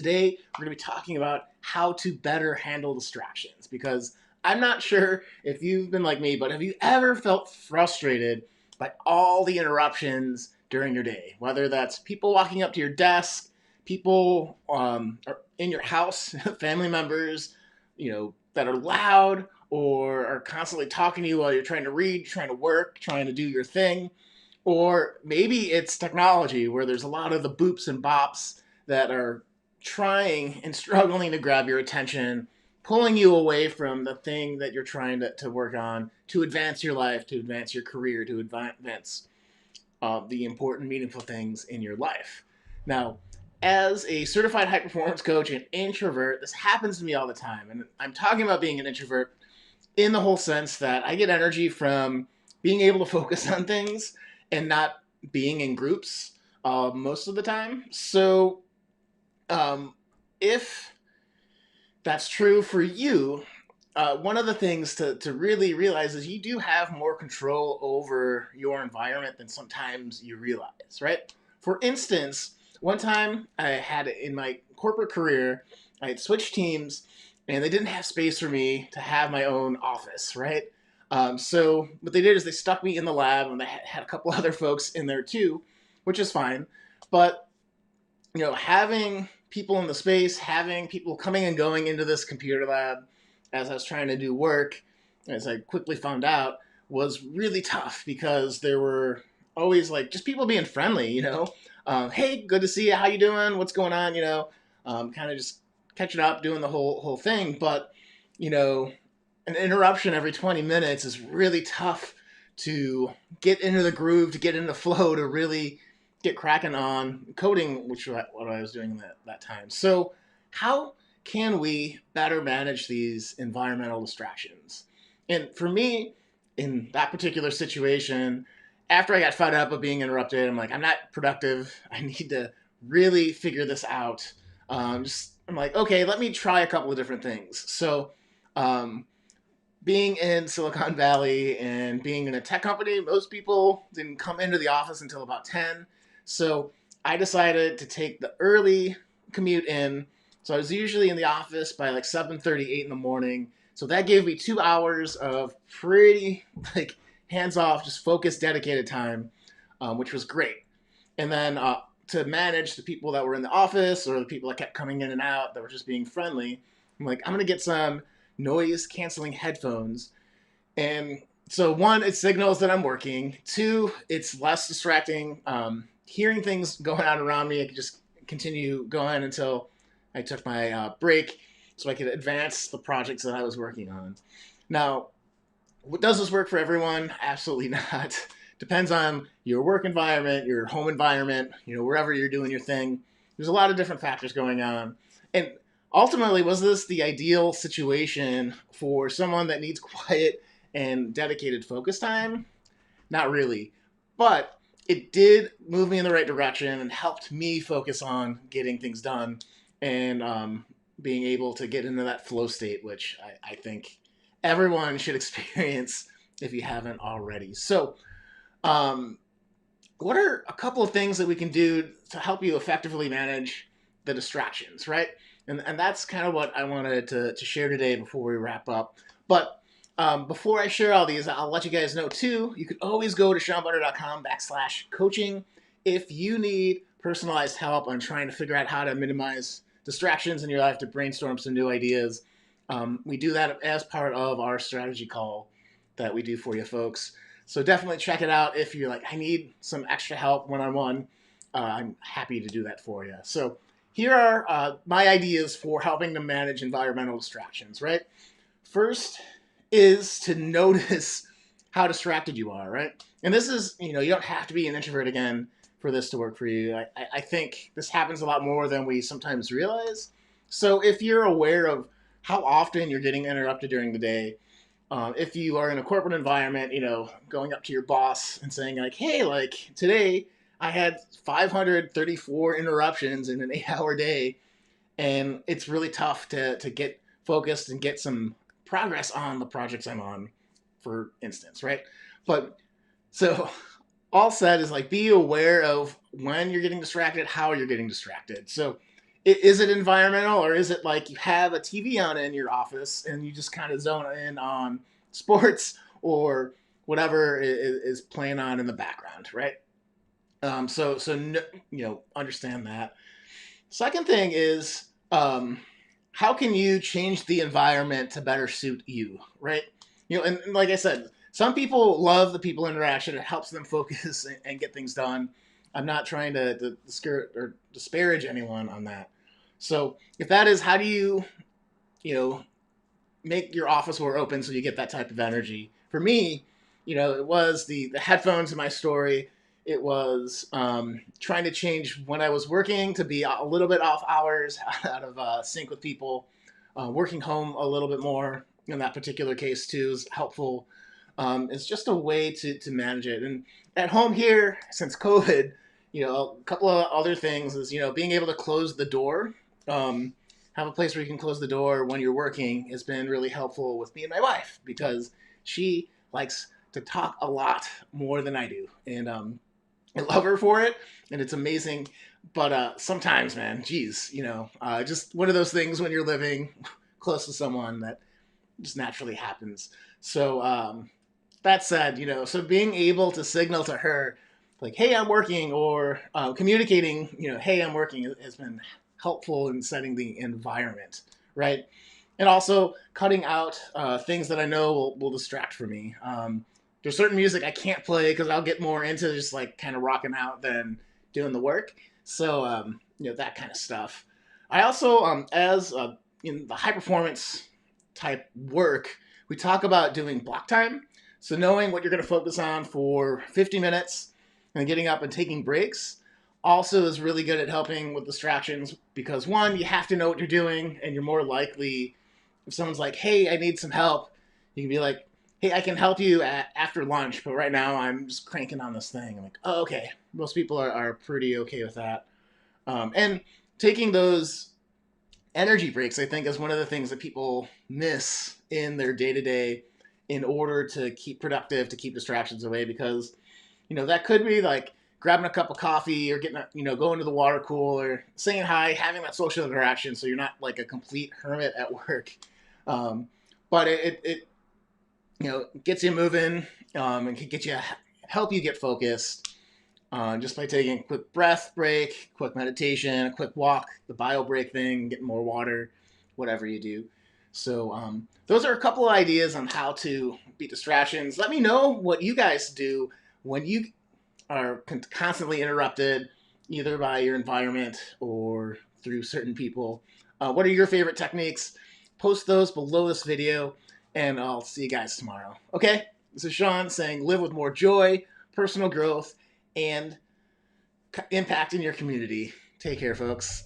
Today, we're going to be talking about how to better handle distractions because I'm not sure if you've been like me, but have you ever felt frustrated by all the interruptions during your day? Whether that's people walking up to your desk, people in your house, family members, that are loud or are constantly talking to you while you're trying to read, trying to work, trying to do your thing. Or maybe it's technology where there's a lot of the boops and bops that are trying and struggling to grab your attention, pulling you away from the thing that you're trying to work on to advance your life, to advance your career, to advance the important, meaningful things in your life. Now, as a certified high performance coach and introvert, this happens to me all the time. And I'm talking about being an introvert in the whole sense that I get energy from being able to focus on things and not being in groups most of the time. So, if that's true for you, one of the things to really realize is you do have more control over your environment than sometimes you realize, right? For instance, one time I had in my corporate career, I had switched teams and they didn't have space for me to have my own office, right? So what they did is they stuck me in the lab and they had a couple other folks in there too, which is fine. But having people in the space, having people coming and going into this computer lab as I was trying to do work, as I quickly found out, was really tough because there were always like just people being friendly, hey, good to see you. How you doing? What's going on? Kind of just catching up, doing the whole thing. But you know, an interruption every 20 minutes is really tough to get into the groove, to get into flow, to really get cracking on coding, which is what I was doing that time. So, how can we better manage these environmental distractions? And for me, in that particular situation, after I got fed up of being interrupted, I'm like, I'm not productive. I need to really figure this out. I'm like, okay, let me try a couple of different things. So, um, being in Silicon Valley and being in a tech company, most people didn't come into the office until about 10. So I decided to take the early commute in. So I was usually in the office by like 7:38 in the morning. So that gave me 2 hours of pretty like hands off, just focused, dedicated time, which was great. And then to manage the people that were in the office or the people that kept coming in and out that were just being friendly, I'm like, I'm going to get some noise canceling headphones. And so, one, it signals that I'm working. Two, it's less distracting. Hearing things going on around me, I could just continue going until I took my break so I could advance the projects that I was working on. Now, does this work for everyone? Absolutely not. Depends on your work environment, your home environment, wherever you're doing your thing. There's a lot of different factors going on. And ultimately, was this the ideal situation for someone that needs quiet and dedicated focus time? Not really. But it did move me in the right direction and helped me focus on getting things done and being able to get into that flow state, which I think everyone should experience if you haven't already. So, um, what are a couple of things that we can do to help you effectively manage the distractions, right? And that's kind of what I wanted to share today before we wrap up. But before I share all these, I'll let you guys know too, you can always go to seanbutter.com/coaching if you need personalized help on trying to figure out how to minimize distractions in your life to brainstorm some new ideas. We do that as part of our strategy call that we do for you folks. So definitely check it out if you're like, I need some extra help one-on-one. I'm happy to do that for you. So here are my ideas for helping to manage environmental distractions, right? First is to notice how distracted you are, right? And this is, you don't have to be an introvert again for this to work for you. I think this happens a lot more than we sometimes realize. So if you're aware of how often you're getting interrupted during the day, if you are in a corporate environment, going up to your boss and saying like, hey, like today I had 534 interruptions in an 8-hour day, and it's really tough to get focused and get some progress on the projects I'm on, for instance, right? But so all said is like be aware of when you're getting distracted, how you're getting distracted. So Is it environmental, or is it like you have a TV on in your office and you just kind of zone in on sports or whatever is playing on in the background, right? So understand that. Second thing is, how can you change the environment to better suit you, right? And like I said, some people love the people interaction. It helps them focus and get things done. I'm not trying to disparage anyone on that. So if that is, how do you know, make your office more open so you get that type of energy? For me, it was the headphones in my story. It was trying to change when I was working to be a little bit off hours, out of sync with people. Working home a little bit more in that particular case too is helpful. It's just a way to manage it. And at home here, since COVID, a couple of other things is being able to close the door. Have a place where you can close the door when you're working has been really helpful with me and my wife, because she likes to talk a lot more than I do, and I love her for it, and it's amazing. But sometimes, man, geez, just one of those things when you're living close to someone that just naturally happens. So that said, so being able to signal to her, like, "Hey, I'm working," or communicating, "Hey, I'm working," has been helpful in setting the environment, right? And also cutting out things that I know will distract from me. There's certain music I can't play because I'll get more into just like kind of rocking out than doing the work. So that kind of stuff. I also, as in the high performance type work, we talk about doing block time. So knowing what you're going to focus on for 50 minutes and getting up and taking breaks also is really good at helping with distractions, because one, you have to know what you're doing, and you're more likely, if someone's like, "Hey, I need some help," you can be like, "Hey, I can help you after lunch, but right now I'm just cranking on this thing." I'm like, "Oh, okay." Most people are pretty okay with that. And taking those energy breaks, I think, is one of the things that people miss in their day to day in order to keep productive, to keep distractions away, because that could be like grabbing a cup of coffee or going to the water cooler, saying hi, having that social interaction, so you're not like a complete hermit at work. Um, but it gets you moving, and can help you get focused, just by taking a quick breath break, quick meditation, a quick walk, the bio break thing, getting more water, whatever you do. So those are a couple of ideas on how to beat distractions. Let me know what you guys do when you are constantly interrupted, either by your environment or through certain people. What are your favorite techniques? Post those below this video, and I'll see you guys tomorrow. Okay? This is Sean saying, live with more joy, personal growth, and impact in your community. Take care, folks.